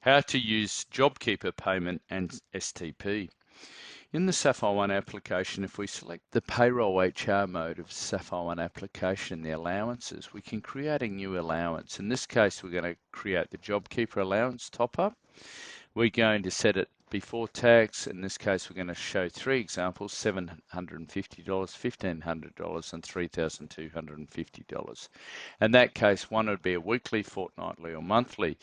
How to use JobKeeper payment and STP. In the SapphireOne application, if we select the payroll HR mode of SapphireOne application, the allowances, we can create a new allowance. In this case, we're going to create the JobKeeper allowance top up. We're going to set it before tax. In this case, we're going to show three examples: $750, $1,500, and $3,250. In that case, one would be a weekly, fortnightly, or monthly.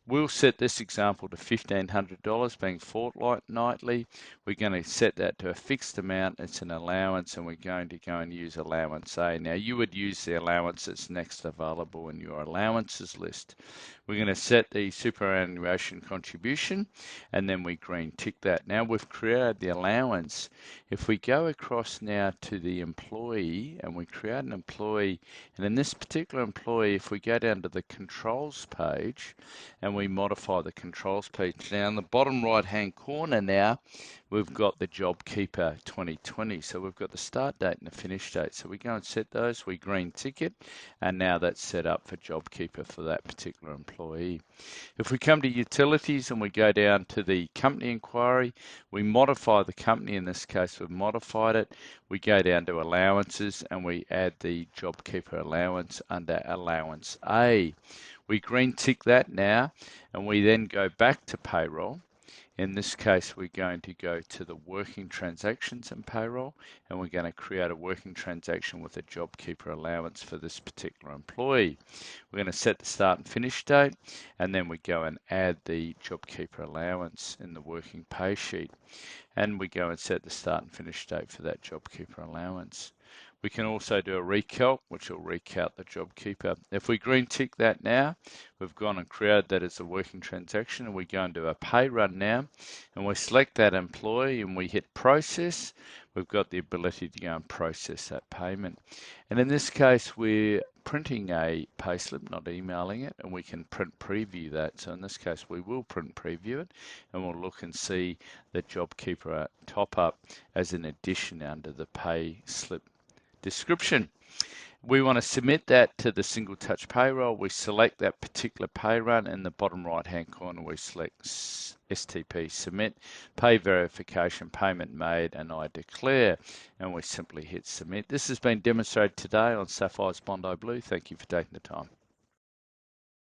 We'll set this example to $1,500 being fortnightly. We're going to set that to a fixed amount. It's an allowance, and we're going to go and use allowance A. Now, you would use the allowance that's next available in your allowances list. We're going to set the superannuation contribution, and then we green tick that. Now we've created the allowance. If we go across now to the employee and we create an employee, and in this particular employee, if we go down to the controls page and we modify the controls page, now in the bottom right hand corner now we've got the JobKeeper 2020. So we've got the start date and the finish date. So we go and set those, we green tick it, and now that's set up for JobKeeper for that particular employee. If we come to utilities and we go down to the company inquiry, we modify the company. In this case, we've modified it. We go down to allowances and we add the JobKeeper allowance under allowance A. We green tick that now, and we then go back to payroll. In this case, we're going to go to the working transactions and payroll, and we're going to create a working transaction with a JobKeeper allowance for this particular employee. We're going to set the start and finish date, and then we go and add the JobKeeper allowance in the working pay sheet. And we go and set the start and finish date for that JobKeeper allowance. We can also do a recalc, which will recalc the JobKeeper. If we green tick that now, we've gone and created that as a working transaction, and we go and do a pay run now, and we select that employee and we hit process. We've got the ability to go and process that payment. And in this case, we're printing a payslip, not emailing it, and we can print preview that. So in this case, we will print preview it, and we'll look and see the JobKeeper top up as an addition under the pay slip description. We want to submit that to the single touch payroll. We select that particular pay run. In the bottom right hand corner, we select STP submit, pay verification, payment made, and I declare, and we simply hit submit. This has been demonstrated today on Sapphire's Bondi Blue. Thank you for taking the time.